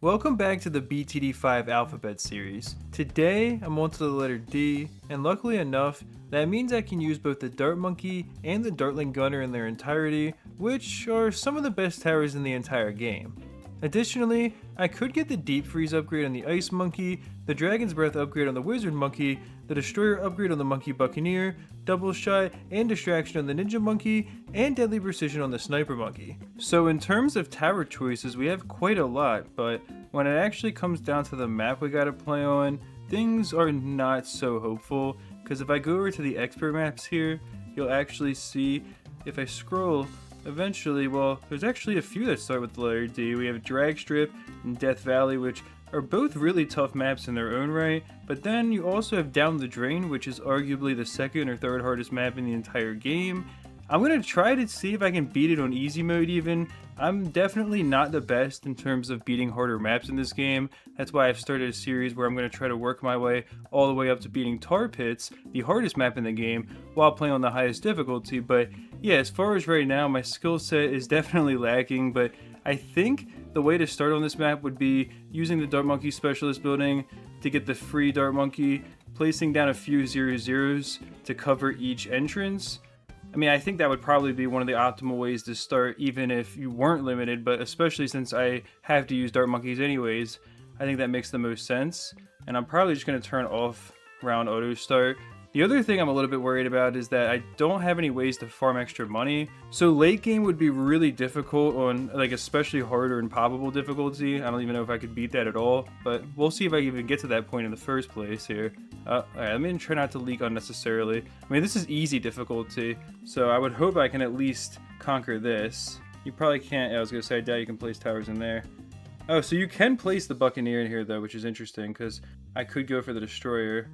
Welcome back to the BTD5 alphabet series. Today I'm on to the letter D, and luckily enough, that means I can use both the Dart Monkey and the Dartling Gunner in their entirety, which are some of the best towers in the entire game. Additionally, I could get the Deep Freeze upgrade on the Ice Monkey, the Dragon's Breath upgrade on the Wizard Monkey, the Destroyer upgrade on the Monkey Buccaneer, Double Shot and Distraction on the Ninja Monkey, and Deadly Precision on the Sniper Monkey. So in terms of tower choices, we have quite a lot, but when it actually comes down to the map we gotta play on, things are not so hopeful, because if I go over to the expert maps here, you'll actually see, if I scroll, eventually, well, there's actually a few that start with the letter D. We have Drag Strip and Death Valley, which are both really tough maps in their own right, but then you also have Down the Drain, which is arguably the second or third hardest map in the entire game. I'm going to try to see if I can beat it on easy mode even. I'm definitely not the best in terms of beating harder maps in this game. That's why I've started a series where I'm going to try to work my way all the way up to beating Tar Pits, the hardest map in the game, while playing on the highest difficulty. But yeah, as far as right now, my skill set is definitely lacking, but I think the way to start on this map would be using the Dart Monkey Specialist building to get the free Dart Monkey, placing down a few 0-0s to cover each entrance. I mean, I think that would probably be one of the optimal ways to start, even if you weren't limited, but especially since I have to use Dart Monkeys anyways, I think that makes the most sense. And I'm probably just going to turn off round auto start. The other thing I'm a little bit worried about is that I don't have any ways to farm extra money. So late game would be really difficult on, like, especially harder and poppable difficulty. I don't even know if I could beat that at all, but we'll see if I even get to that point in the first place here. Alright, let me try not to leak unnecessarily. I mean, this is easy difficulty, so I would hope I can at least conquer this. You probably can't, I was gonna say, I doubt you can place towers in there. Oh, so you can place the Buccaneer in here though, which is interesting, because I could go for the Destroyer.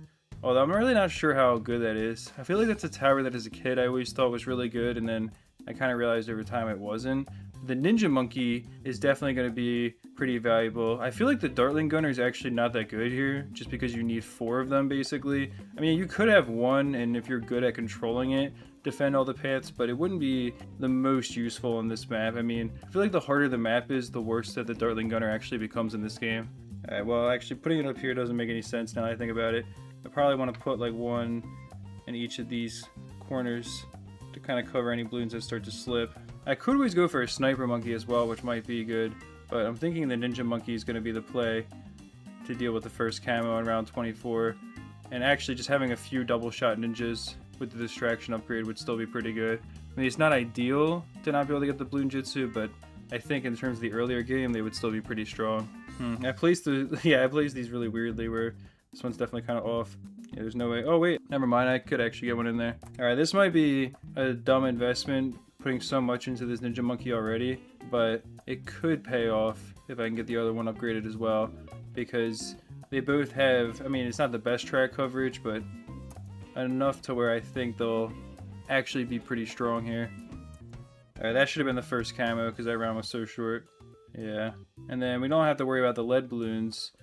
Although I'm really not sure how good that is. I feel like that's a tower that as a kid I always thought was really good, and then I kind of realized over time it wasn't. The Ninja Monkey is definitely going to be pretty valuable. I feel like the Dartling Gunner is actually not that good here, just because you need 4 of them basically. I mean, you could have 1, and if you're good at controlling it, defend all the paths, but it wouldn't be the most useful on this map. I mean, I feel like the harder the map is, the worse that the Dartling Gunner actually becomes in this game. Alright, well, actually putting it up here doesn't make any sense now that I think about it. I probably want to put like 1 in each of these corners to kind of cover any balloons that start to slip. I could always go for a Sniper Monkey as well, which might be good, but I'm thinking the Ninja Monkey is going to be the play to deal with the first camo in round 24, and actually just having a few double shot ninjas with the distraction upgrade would still be pretty good. I mean, it's not ideal to not be able to get the Bloon Jutsu, but I think in terms of the earlier game, they would still be pretty strong. I placed these really weirdly, where this one's definitely kind of off. Yeah, there's no way. Oh wait, never mind. I could actually get one in there. All right, this might be a dumb investment, putting so much into this Ninja Monkey already, but it could pay off if I can get the other one upgraded as well, because they both have, I mean, it's not the best track coverage, but enough to where I think they'll actually be pretty strong here. All right, that should have been the first camo because that round was so short. Yeah, and then we don't have to worry about the lead balloons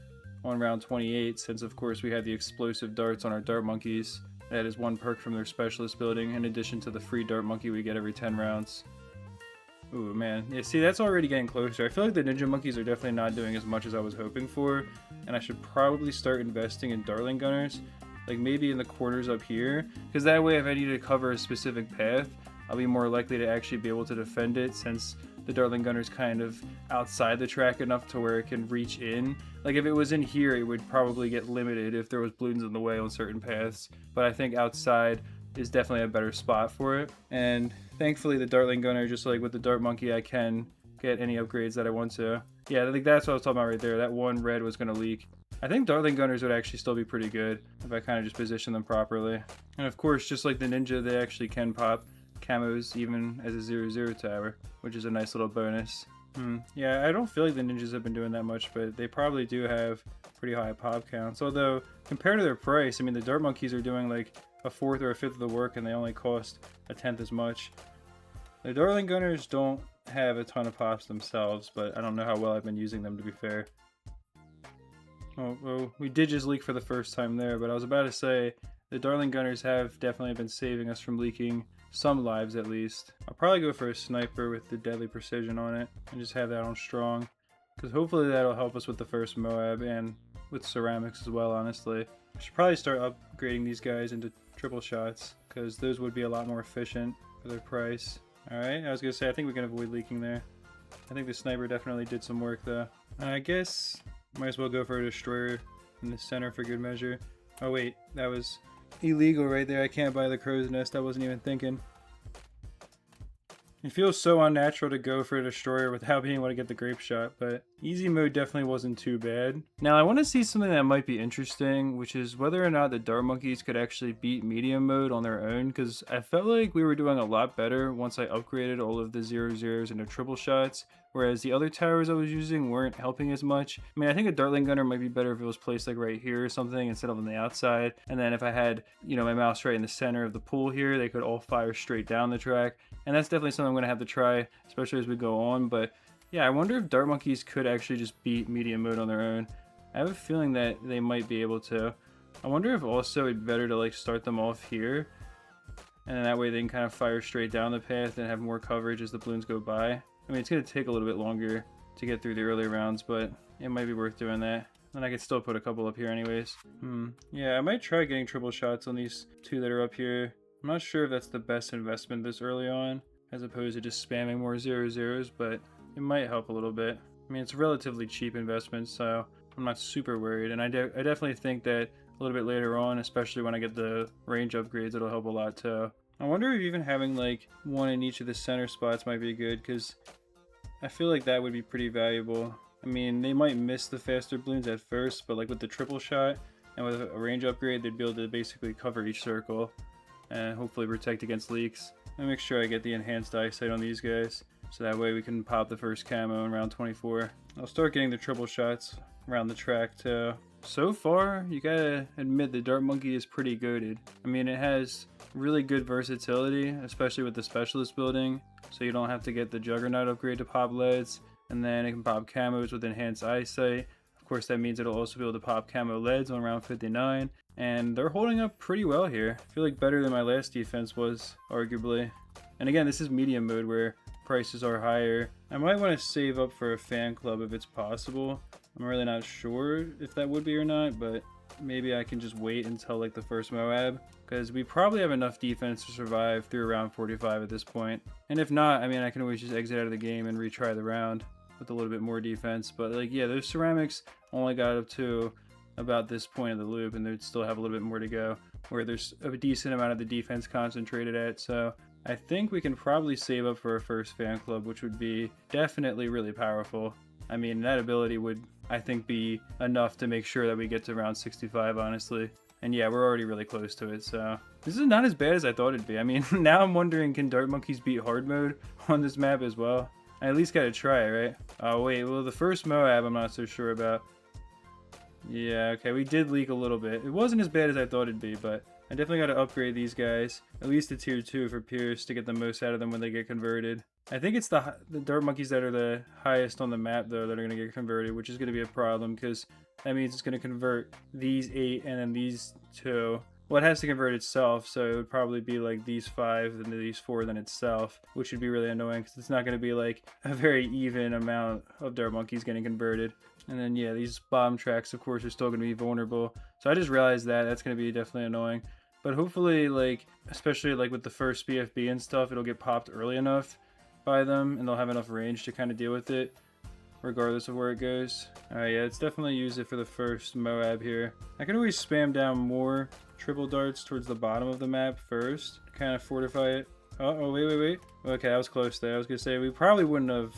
on round 28, since of course we have the explosive darts on our Dart Monkeys. That is 1 perk from their specialist building, in addition to the free Dart Monkey we get every 10 rounds. Ooh, man. Yeah, see, that's already getting closer. I feel like the Ninja Monkeys are definitely not doing as much as I was hoping for, and I should probably start investing in Dartling Gunners, like maybe in the corners up here, because that way if I need to cover a specific path, I'll be more likely to actually be able to defend it, since the Dartling Gunner's kind of outside the track enough to where it can reach in. Like if it was in here, it would probably get limited if there was balloons in the way on certain paths, but I think outside is definitely a better spot for it. And thankfully the Dartling Gunner, just like with the Dart Monkey, I can get any upgrades that I want to. Yeah, I think that's what I was talking about right there. That 1 red was going to leak. I think Dartling Gunners would actually still be pretty good if I kind of just position them properly. And of course, just like the Ninja, they actually can pop camos even as a 0-0 tower, which is a nice little bonus. Yeah, I don't feel like the ninjas have been doing that much, but they probably do have pretty high pop counts. Although, compared to their price, I mean, the Dart Monkeys are doing like a 4th or a 5th of the work, and they only cost a 10th as much. The Dartling Gunners don't have a ton of pops themselves, but I don't know how well I've been using them, to be fair. Oh, well, we did just leak for the first time there, but I was about to say, the Dartling Gunners have definitely been saving us from leaking some lives at least. I'll probably go for a Sniper with the Deadly Precision on it and just have that on strong, because hopefully that'll help us with the first Moab and with ceramics as well, honestly. I should probably start upgrading these guys into triple shots, because those would be a lot more efficient for their price. Alright, I was going to say, I think we can avoid leaking there. I think the sniper definitely did some work though. I guess might as well go for a destroyer in the center for good measure. Oh wait, that was illegal right there. I can't buy the crow's nest. I wasn't even thinking. It feels so unnatural to go for a destroyer without being able to get the grape shot, but easy mode definitely wasn't too bad. Now I want to see something that might be interesting, which is whether or not the dart monkeys could actually beat medium mode on their own, because I felt like we were doing a lot better once I upgraded all of the 0-0s into triple shots, whereas the other towers I was using weren't helping as much. I mean, I think a dartling gunner might be better if it was placed like right here or something instead of on the outside, and then if I had, you know, my mouse right in the center of the pool here, they could all fire straight down the track, and that's definitely something I'm going to have to try, especially as we go on. But yeah, I wonder if dart monkeys could actually just beat medium mode on their own. I have a feeling that they might be able to. I wonder if also it'd be better to like start them off here, and then that way they can kind of fire straight down the path and have more coverage as the balloons go by. I mean, it's going to take a little bit longer to get through the early rounds, but it might be worth doing that. And I could still put a couple up here anyways. Yeah, I might try getting triple shots on these two that are up here. I'm not sure if that's the best investment this early on, as opposed to just spamming more 0-0s, but it might help a little bit. I mean, it's a relatively cheap investment, so I'm not super worried. And I definitely think that a little bit later on, especially when I get the range upgrades, it'll help a lot too. I wonder if even having like one in each of the center spots might be good, because I feel like that would be pretty valuable. I mean, they might miss the faster balloons at first, but like with the triple shot and with a range upgrade, they'd be able to basically cover each circle and hopefully protect against leaks. I'll make sure I get the enhanced eyesight on these guys, so that way we can pop the first camo in round 24. I'll start getting the triple shots around the track too. So far, you gotta admit the dart monkey is pretty goated. I mean, it has really good versatility, especially with the specialist building, so you don't have to get the juggernaut upgrade to pop leads, and then it can pop camos with enhanced eyesight. Of course, that means it'll also be able to pop camo leads on round 59, and they're holding up pretty well here. I feel like better than my last defense was, arguably. And again, this is medium mode where prices are higher. I might want to save up for a fan club if it's possible. I'm really not sure if that would be or not, but maybe I can just wait until like the first Moab, because we probably have enough defense to survive through round 45 at this point. And if not, I mean, I can always just exit out of the game and retry the round with a little bit more defense. But like, yeah, those ceramics only got up to about this point of the loop, and they'd still have a little bit more to go, where there's a decent amount of the defense concentrated at. So I think we can probably save up for a first fan club, which would be definitely really powerful. I mean, that ability would, I think, be enough to make sure that we get to round 65, honestly. And yeah, we're already really close to it, so this is not as bad as I thought it'd be. I mean, now I'm wondering, can dart monkeys beat hard mode on this map as well? I at least gotta try it, right? Oh wait, well, the first Moab I'm not so sure about. Yeah, okay, we did leak a little bit. It wasn't as bad as I thought it'd be, but I definitely got to upgrade these guys, at least to tier 2 for Pierce, to get the most out of them when they get converted. I think it's the dart monkeys that are the highest on the map, though, that are going to get converted, which is going to be a problem, because that means it's going to convert these 8 and then these 2. Well, it has to convert itself, so it would probably be like these 5 and these 4 then itself, which would be really annoying, because it's not going to be like a very even amount of dart monkeys getting converted. And then, yeah, these bomb tracks, of course, are still going to be vulnerable. So I just realized that. That's going to be definitely annoying. But hopefully, like, especially like with the first BFB and stuff, it'll get popped early enough by them, and they'll have enough range to kind of deal with it, regardless of where it goes. Alright, yeah, let's definitely use it for the first Moab here. I can always spam down more triple darts towards the bottom of the map first, to kind of fortify it. Oh, wait. Okay, I was close there. I was going to say, we probably wouldn't have,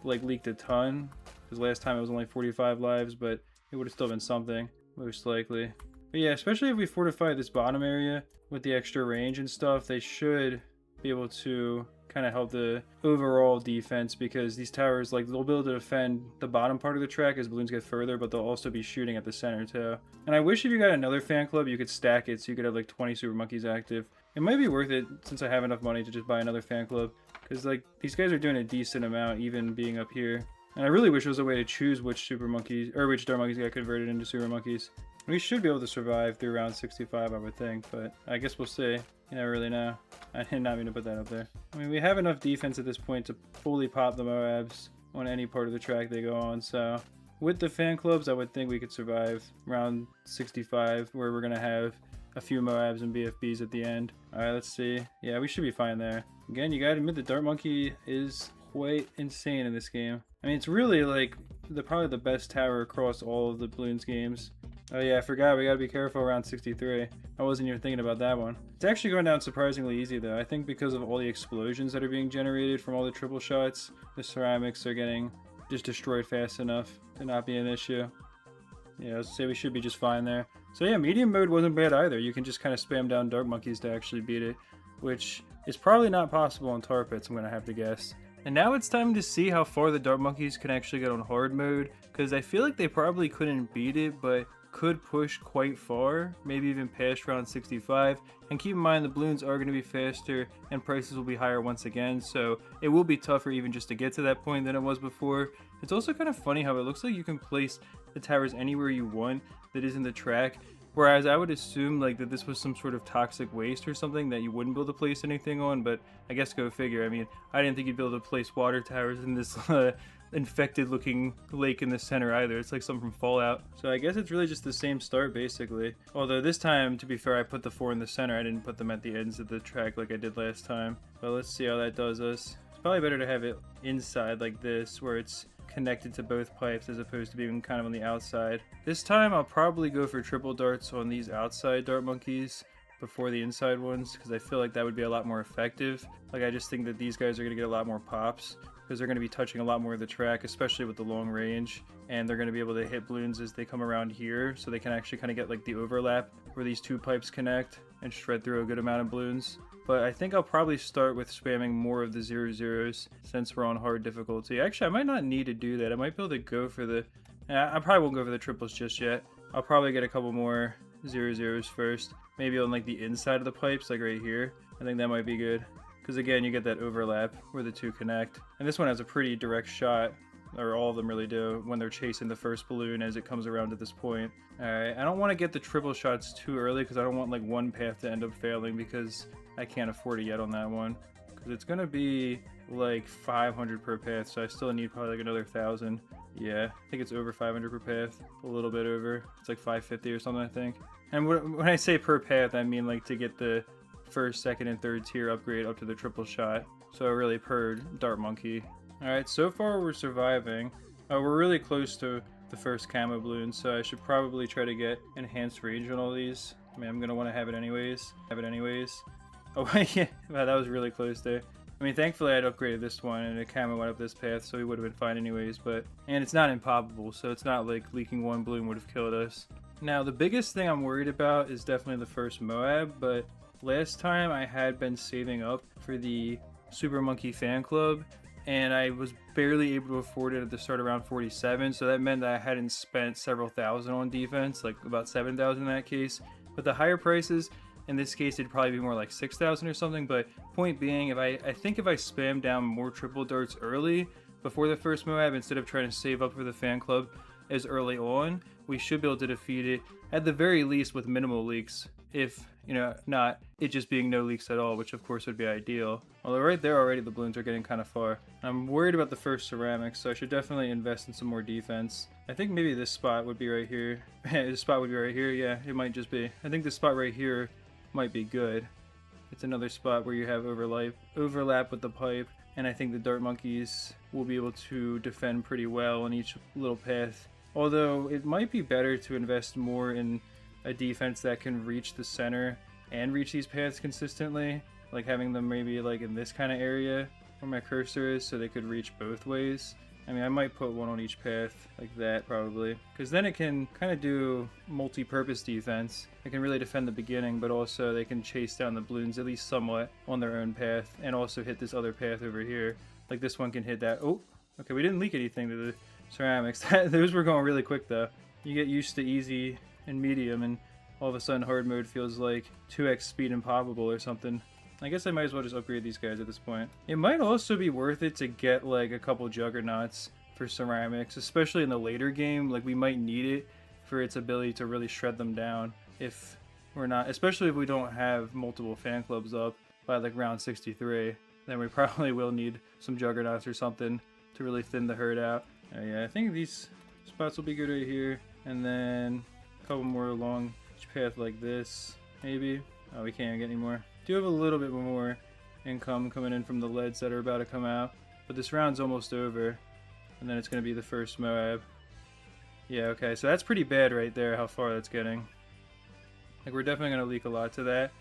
like, leaked a ton, because last time it was only 45 lives, but it would have still been something, most likely. But yeah, especially if we fortify this bottom area with the extra range and stuff, they should be able to kind of help the overall defense, because these towers, like, they'll be able to defend the bottom part of the track as balloons get further, but they'll also be shooting at the center too. And I wish if you got another fan club, you could stack it so you could have like 20 super monkeys active. It might be worth it since I have enough money to just buy another fan club, because like these guys are doing a decent amount even being up here. And I really wish there was a way to choose which super monkeys, or which dart monkeys got converted into super monkeys. We should be able to survive through round 65, I would think, but I guess we'll see. You never really know. I did not mean to put that up there. I mean, we have enough defense at this point to fully pop the Moabs. on any part of the track they go on. So with the fan clubs, I would think we could survive around 65, where we're going to have a few Moabs and BFBs at the end. Alright, let's see. Yeah, we should be fine there. Again, you gotta admit the Dart Monkey is quite insane in this game. I mean, it's really like probably the best tower across all of the Bloons games. Oh yeah, I forgot, we gotta be careful around 63. I wasn't even thinking about that one. It's actually going down surprisingly easy though. I think because of all the explosions that are being generated from all the triple shots, the ceramics are getting just destroyed fast enough to not be an issue. Yeah, let's say we should be just fine there. So yeah, medium mode wasn't bad either. You can just kind of spam down dart monkeys to actually beat it, which is probably not possible on tar pits, I'm gonna have to guess. And now it's time to see how far the dart monkeys can actually get on hard mode, because I feel like they probably couldn't beat it, but could push quite far, maybe even past round 65. And keep in mind the balloons are going to be faster and prices will be higher once again, so it will be tougher even just to get to that point than it was before. It's also kind of funny how it looks like you can place the towers anywhere you want that isn't the track, whereas I would assume like that this was some sort of toxic waste or something that you wouldn't be able to place anything on, but I guess go figure. I mean, I didn't think you'd be able to place water towers in this infected looking lake in the center either. It's like something from Fallout. So I guess it's really just the same start basically. Although this time, to be fair, I put the 4 in the center. I didn't put them at the ends of the track like I did last time. But let's see how that does us. It's probably better to have it inside like this, where it's connected to both pipes as opposed to being kind of on the outside. This time I'll probably go for triple darts on these outside dart monkeys before the inside ones, because I feel like that would be a lot more effective. Like I just think that these guys are going to get a lot more pops, because they're going to be touching a lot more of the track, especially with the long range, and they're going to be able to hit balloons as they come around here, so they can actually kind of get like the overlap where these two pipes connect and shred through a good amount of balloons. But I think I'll probably start with spamming more of the 0-0s since we're on hard difficulty. Actually, I might not need to do that. I might be able to go for the... I probably won't go for the triples just yet. I'll probably get a couple more 0-0s first. Maybe on like the inside of the pipes, like right here. I think that might be good. Because again, you get that overlap where the two connect. And this one has a pretty direct shot, or all of them really do, when they're chasing the first balloon as it comes around to this point. Alright, I don't want to get the triple shots too early because I don't want like one path to end up failing, because I can't afford it yet on that one. Because it's going to be like 500 per path, so I still need probably like another 1,000. Yeah, I think it's over 500 per path, a little bit over. It's like 550 or something, I think. And when I say per path, I mean like to get the first, second, and third tier upgrade up to the triple shot. So really per dart monkey. Alright, so far we're surviving. We're really close to the first camo balloon, so I should probably try to get enhanced range on all these. I mean, I'm going to want to have it anyways. Oh, yeah, wow, that was really close there. I mean, thankfully I'd upgraded this one and the camo went up this path, so we would have been fine anyways, and it's not impoppable, so it's not like leaking one balloon would have killed us. Now, the biggest thing I'm worried about is definitely the first Moab, but last time I had been saving up for the Super Monkey fan club, and I was barely able to afford it at the start around 47, so that meant that I hadn't spent several thousand on defense, like about 7,000 in that case. But the higher prices, in this case, it'd probably be more like 6,000 or something. But point being, I think if I spam down more triple darts early before the first Moab, instead of trying to save up for the fan club as early on, we should be able to defeat it at the very least with minimal leaks. If, you know, not it just being no leaks at all, which of course would be ideal. Although right there already the balloons are getting kind of far. I'm worried about the first ceramics, so I should definitely invest in some more defense. I think maybe this spot would be right here. This spot would be right here, yeah, it might just be. I think this spot right here might be good. It's another spot where you have overlap with the pipe, and I think the dart monkeys will be able to defend pretty well on each little path. Although it might be better to invest more in a defense that can reach the center and reach these paths consistently, like having them maybe like in this kind of area where my cursor is, so they could reach both ways. I mean, I might put one on each path like that probably, because then it can kind of do multi-purpose defense. It can really defend the beginning, but also they can chase down the balloons at least somewhat on their own path, and also hit this other path over here. Like this one can hit that. Oh, okay, we didn't leak anything to the ceramics. Those were going really quick though. You get used to easy and medium, and all of a sudden hard mode feels like 2x speed impossible or something. I guess I might as well just upgrade these guys at this point. It might also be worth it to get like a couple juggernauts for ceramics, especially in the later game. Like we might need it for its ability to really shred them down if we're not, especially if we don't have multiple fan clubs up by like round 63, then we probably will need some juggernauts or something to really thin the herd out. Yeah, I think these spots will be good right here, and then a couple more along each path like this, maybe. Oh, we can't get any more. Do have a little bit more income coming in from the leads that are about to come out, but this round's almost over, and then it's going to be the first Moab. Yeah, okay, so that's pretty bad right there, how far that's getting. Like, we're definitely going to leak a lot to that.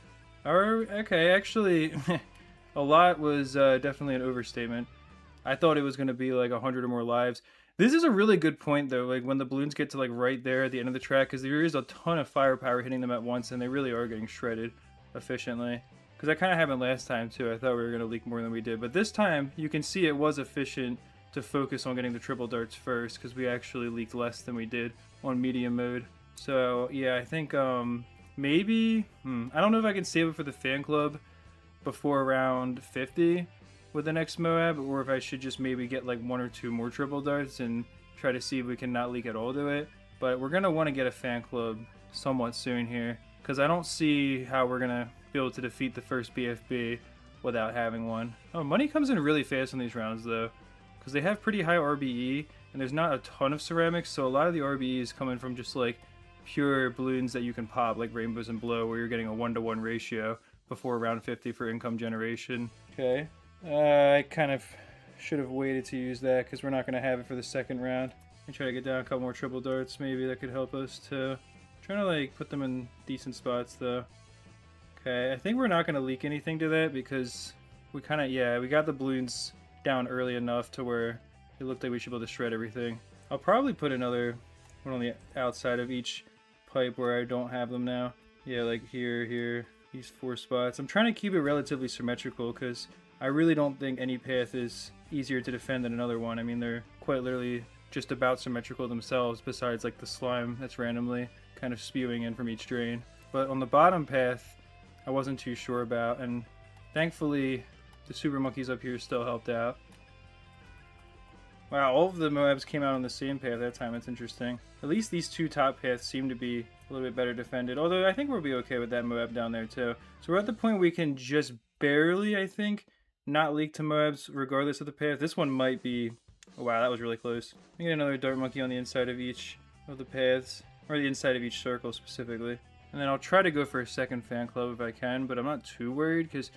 Okay, actually, a lot was definitely an overstatement. I thought it was going to be like 100 or more lives. This is a really good point, though, like when the balloons get to like right there at the end of the track, because there is a ton of firepower hitting them at once, and they really are getting shredded efficiently. Because that kind of happened last time, too. I thought we were going to leak more than we did. But this time, you can see it was efficient to focus on getting the triple darts first, because we actually leaked less than we did on medium mode. So, yeah, I think maybe... I don't know if I can save it for the fan club before round 50 with the next Moab, or if I should just maybe get like 1 or 2 more triple darts and try to see if we can not leak at all to it. But we're going to want to get a fan club somewhat soon here, because I don't see how we're going to be able to defeat the first BFB without having one. Oh, money comes in really fast in these rounds though, because they have pretty high RBE, and there's not a ton of ceramics, so a lot of the RBE is coming from just like pure balloons that you can pop, like Rainbows and Blow, where you're getting a 1-to-1 ratio before round 50 for income generation. Okay. I kind of should have waited to use that because we're not going to have it for the second round. And try to get down a couple more triple darts, maybe that could help us to... trying to like put them in decent spots though. Okay, I think we're not going to leak anything to that because we kind of, yeah, we got the balloons down early enough to where it looked like we should be able to shred everything. I'll probably put another one on the outside of each pipe where I don't have them now. Yeah, like here, these 4 spots. I'm trying to keep it relatively symmetrical because I really don't think any path is easier to defend than another one. I mean, they're quite literally just about symmetrical themselves, besides like the slime that's randomly kind of spewing in from each drain. But on the bottom path, I wasn't too sure about, and thankfully the super monkeys up here still helped out. Wow, all of the Moabs came out on the same path that time. That's interesting. At least these 2 top paths seem to be a little bit better defended, although I think we'll be okay with that Moab down there too. So we're at the point we can just barely, I think, not leak to Moabs regardless of the path. This one might be... oh, wow, that was really close. We get another dart monkey on the inside of each of the paths, or the inside of each circle specifically. And then I'll try to go for a second fan club if I can, but I'm not too worried because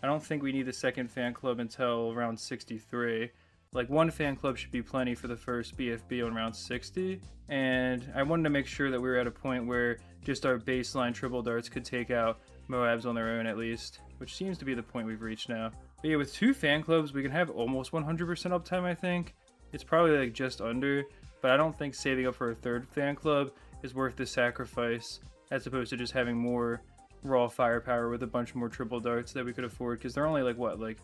I don't think we need the second fan club until round 63. Like, 1 fan club should be plenty for the first BFB on round 60, and I wanted to make sure that we were at a point where just our baseline triple darts could take out Moabs on their own at least, which seems to be the point we've reached now. But yeah, with 2 fan clubs, we can have almost 100% uptime, I think. It's probably like just under, but I don't think saving up for a 3rd fan club is worth the sacrifice, as opposed to just having more raw firepower with a bunch more triple darts that we could afford, because they're only like, what, like,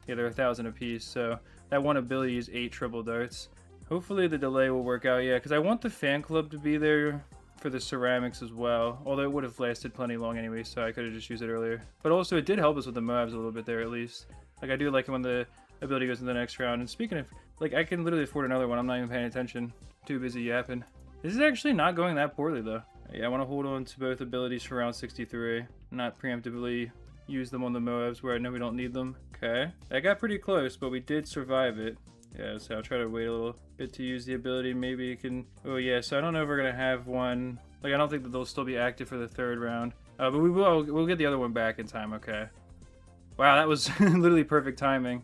yeah, they're 1,000 apiece, so that one ability is 8 triple darts. Hopefully the delay will work out, yeah, because I want the fan club to be there for the ceramics as well, although it would have lasted plenty long anyway, so I could have just used it earlier. But also, it did help us with the Moabs a little bit there, at least. Like, I do like it when the ability goes in the next round, and speaking of, like, I can literally afford another one. I'm not even paying attention. Too busy yapping. This is actually not going that poorly, though. Yeah, I want to hold on to both abilities for round 63, not preemptively use them on the Moabs where I know we don't need them. Okay, that got pretty close, but we did survive it. Yeah, so I'll try to wait a little bit to use the ability. Maybe it can... oh yeah, so I don't know if we're gonna have one... like, I don't think that they'll still be active for the 3rd round. But we'll get the other one back in time, okay. Wow, that was literally perfect timing.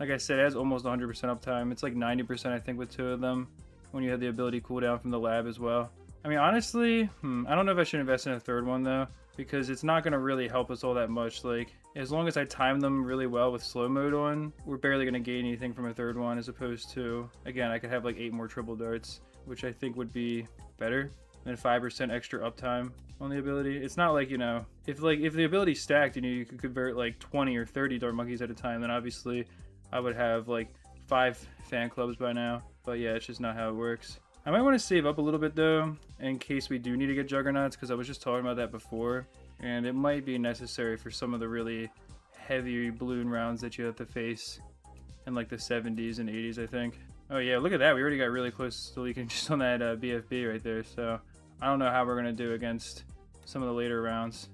Like I said, it has almost 100% uptime. It's like 90% I think with 2 of them, when you have the ability cooldown from the lab as well. I mean, honestly, I don't know if I should invest in a 3rd one though, because it's not going to really help us all that much. Like, as long as I time them really well with slow mode on, we're barely going to gain anything from a 3rd one, as opposed to, again, I could have like 8 more triple darts, which I think would be better than 5% extra uptime on the ability. It's not like, you know, if the ability's stacked and you could convert like 20 or 30 dart monkeys at a time, then obviously I would have like 5 fan clubs by now. But yeah, it's just not how it works. I might want to save up a little bit though, in case we do need to get juggernauts, because I was just talking about that before, and it might be necessary for some of the really heavy balloon rounds that you have to face in like the 70s and 80s, I think. Oh yeah, look at that, we already got really close to leaking just on that BFB right there, so I don't know how we're going to do against some of the later rounds.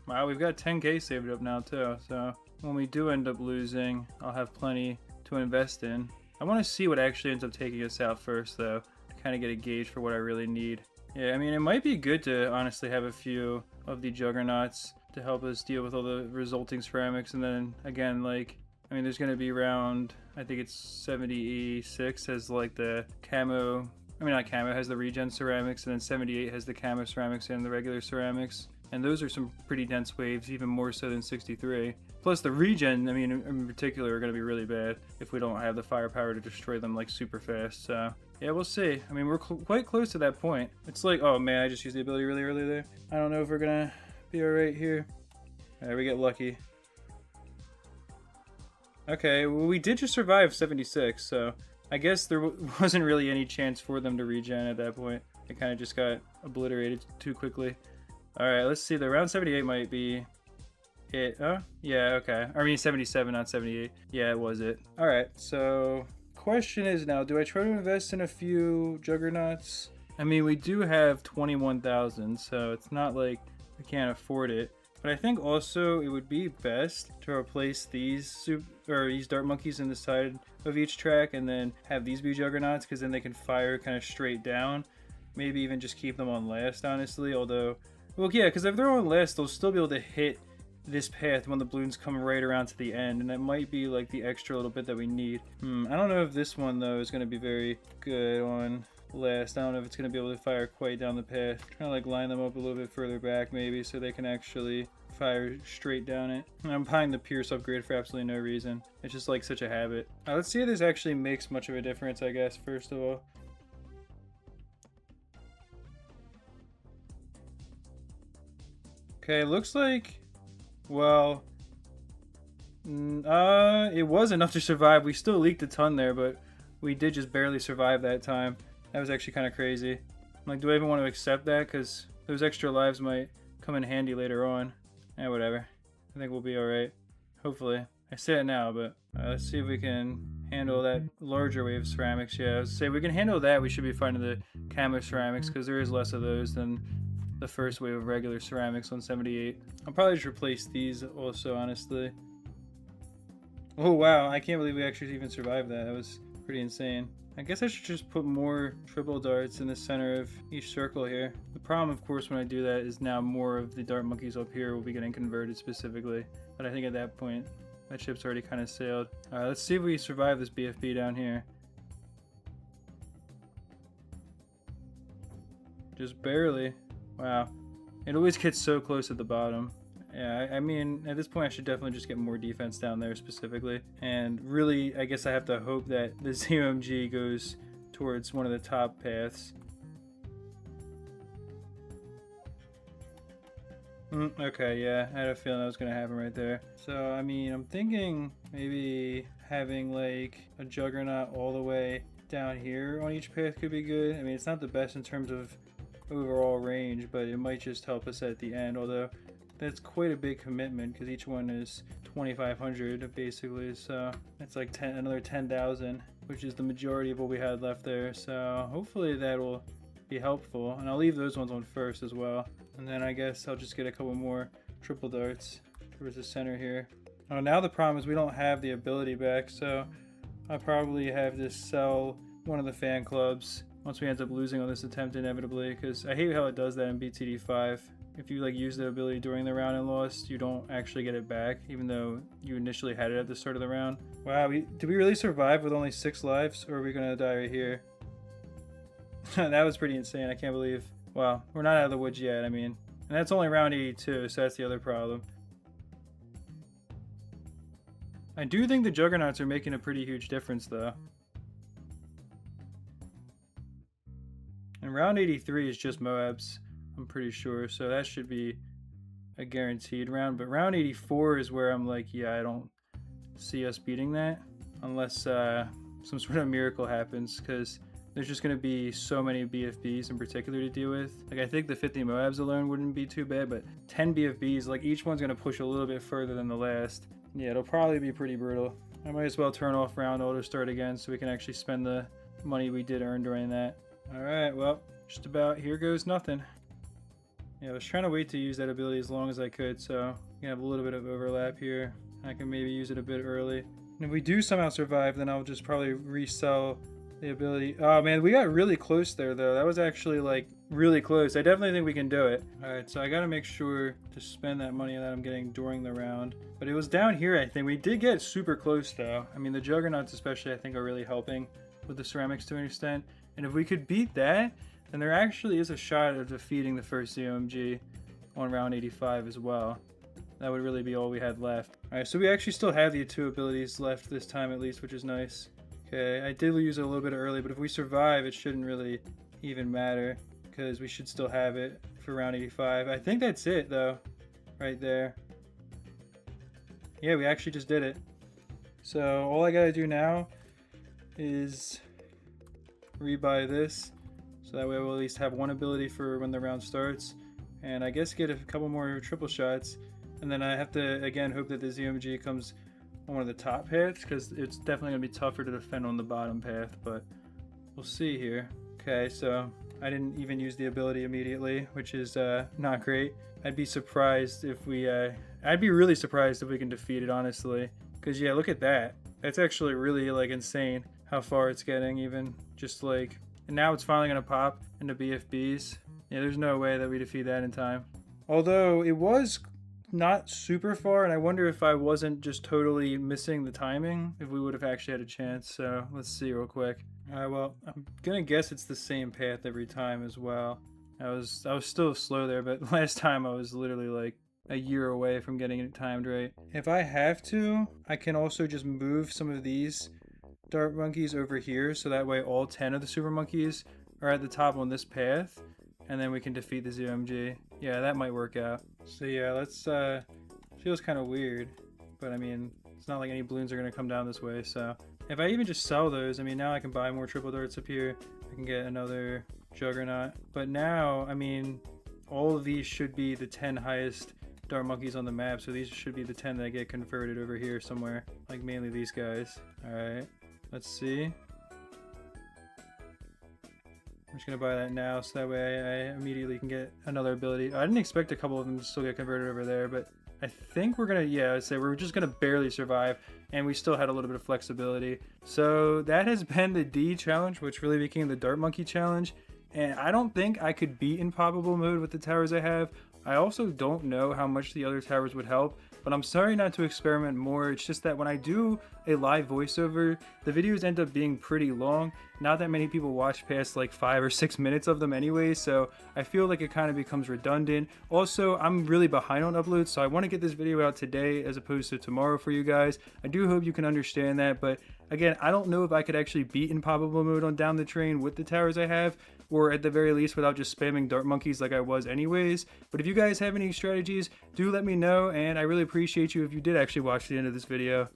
Wow, we've got 10k saved up now too, so when we do end up losing, I'll have plenty to invest in. I want to see what actually ends up taking us out first, though, to kind of get a gauge for what I really need. Yeah, I mean, it might be good to honestly have a few of the juggernauts to help us deal with all the resulting ceramics, and then again, like, I mean, there's going to be around, I think it's 76 has like the camo, I mean not camo, has the regen ceramics, and then 78 has the camo ceramics and the regular ceramics. And those are some pretty dense waves, even more so than 63. Plus the regen, I mean, in particular, are going to be really bad if we don't have the firepower to destroy them like super fast. So yeah, we'll see. I mean, we're quite close to that point. It's like, oh man, I just used the ability really early there. I don't know if we're going to be alright here. Alright, we get lucky. Okay, well, we did just survive 76, so I guess there wasn't really any chance for them to regen at that point. It kind of just got obliterated too quickly. Alright, let's see. The round 78 might be it. Oh, yeah, okay. I mean 77, not 78. Yeah, it was it. Alright, so question is now, do I try to invest in a few juggernauts? I mean, we do have 21,000, so it's not like we can't afford it. But I think also it would be best to replace these dart monkeys in the side of each track and then have these be juggernauts, because then they can fire kind of straight down. Maybe even just keep them on last, honestly. Although, well, yeah, because if they're on last, they'll still be able to hit this path when the balloons come right around to the end, and that might be like the extra little bit that we need. I don't know if this one though is going to be very good on last. I don't know if it's going to be able to fire quite down the path. Trying to like line them up a little bit further back maybe so they can actually fire straight down it. I'm buying the Pierce upgrade for absolutely no reason. It's just like such a habit. Let's see if this actually makes much of a difference, I guess, first of all. Okay, looks like, well, it was enough to survive. We still leaked a ton there, but we did just barely survive that time. That was actually kind of crazy. I'm like, do I even want to accept that? Because those extra lives might come in handy later on. Eh, whatever. I think we'll be alright. Hopefully. I say it now, but let's see if we can handle that larger wave of ceramics. Yeah, I would say we can handle that. We should be fine to the camo ceramics, because there is less of those than the first wave of regular ceramics on 78. I'll probably just replace these also, honestly. Oh wow, I can't believe we actually even survived that. That was pretty insane. I guess I should just put more triple darts in the center of each circle here. The problem, of course, when I do that is now more of the dart monkeys up here will be getting converted specifically. But I think at that point, that ship's already kind of sailed. Alright, let's see if we survive this BFB down here. Just barely. Wow. It always gets so close at the bottom. Yeah, I mean, at this point I should definitely just get more defense down there specifically. And really, I guess I have to hope that the ZOMG goes towards one of the top paths. Okay, yeah, I had a feeling that was going to happen right there. So, I mean, I'm thinking maybe having like a juggernaut all the way down here on each path could be good. I mean, it's not the best in terms of overall range, but it might just help us at the end, although that's quite a big commitment because each one is 2,500 basically, so that's like another 10,000, which is the majority of what we had left there. So hopefully that will be helpful, and I'll leave those ones on first as well, and then I guess I'll just get a couple more triple darts towards the center here. Oh, now the problem is we don't have the ability back, so I'll probably have to sell one of the fan clubs once we end up losing on this attempt inevitably, because I hate how it does that in BTD5. If you like use the ability during the round and lost, you don't actually get it back, even though you initially had it at the start of the round. Wow, did we really survive with only 6 lives, or are we gonna die right here? That was pretty insane, I can't believe. Wow, we're not out of the woods yet, I mean. And that's only round 82, so that's the other problem. I do think the juggernauts are making a pretty huge difference though. And round 83 is just Moabs, I'm pretty sure, so that should be a guaranteed round. But round 84 is where I'm like, yeah, I don't see us beating that unless some sort of miracle happens, because there's just going to be so many BFBs in particular to deal with. Like, I think the 50 Moabs alone wouldn't be too bad, but 10 BFBs, like each one's going to push a little bit further than the last. Yeah, it'll probably be pretty brutal. I might as well turn off round auto start again so we can actually spend the money we did earn during that. Alright, well, just about here goes nothing. Yeah, I was trying to wait to use that ability as long as I could, so you have a little bit of overlap here. I can maybe use it a bit early. And if we do somehow survive, then I'll just probably resell the ability. Oh man, we got really close there though. That was actually like really close. I definitely think we can do it. All right, so I gotta make sure to spend that money that I'm getting during the round. But it was down here, I think. We did get super close though. I mean, the juggernauts especially, I think, are really helping with the ceramics to an extent. And if we could beat that, then there actually is a shot of defeating the first ZOMG on round 85 as well. That would really be all we had left. All right, so we actually still have the 2 abilities left this time at least, which is nice. Okay, I did use it a little bit early, but if we survive, it shouldn't really even matter because we should still have it for round 85. I think that's it though, right there. Yeah, we actually just did it. So all I gotta do now is rebuy this, so that way we'll at least have 1 ability for when the round starts, and I guess get a couple more triple shots, and then I have to again hope that the ZOMG comes on one of the top paths, because it's definitely going to be tougher to defend on the bottom path, but we'll see here. Okay, so I didn't even use the ability immediately, which is not great. I'd be surprised if we, I'd be really surprised if we can defeat it, honestly, because yeah, look at that. That's actually really like insane how far it's getting, even just like, and now it's finally going to pop into BFBs. Yeah, there's no way that we defeat that in time. Although it was not super far, and I wonder if I wasn't just totally missing the timing, if we would have actually had a chance. So let's see real quick. Alright, well, I'm gonna guess it's the same path every time as well. I was still slow there, but last time I was literally like a year away from getting it timed right. If I have to, I can also just move some of these dart monkeys over here, so that way all 10 of the super monkeys are at the top on this path, and then we can defeat the ZOMG. Yeah, that might work out. So yeah, let's, feels kind of weird, but I mean, it's not like any balloons are going to come down this way, so. If I even just sell those, I mean, now I can buy more triple darts up here. I can get another juggernaut. But now, I mean, all of these should be the 10 highest dart monkeys on the map, so these should be the 10 that get converted over here somewhere, like mainly these guys. Alright, let's see. I'm just gonna buy that now, so that way I immediately can get another ability. I didn't expect a couple of them to still get converted over there, but I think we're gonna, yeah, I'd say we're just gonna barely survive, and we still had a little bit of flexibility. So that has been the D challenge, which really became the Dart Monkey challenge, and I don't think I could beat improbable mode with the towers I have. I also don't know how much the other towers would help, but I'm sorry not to experiment more. It's just that when I do a live voiceover, the videos end up being pretty long. Not that many people watch past like 5 or 6 minutes of them anyway, so I feel like it kind of becomes redundant. Also, I'm really behind on uploads, so I want to get this video out today as opposed to tomorrow for you guys. I do hope you can understand that, but again, I don't know if I could actually beat improbable mode on Down the Train with the towers I have, or at the very least without just spamming dart monkeys like I was anyways. But if you guys have any strategies, do let me know, and I really appreciate you if you did actually watch the end of this video.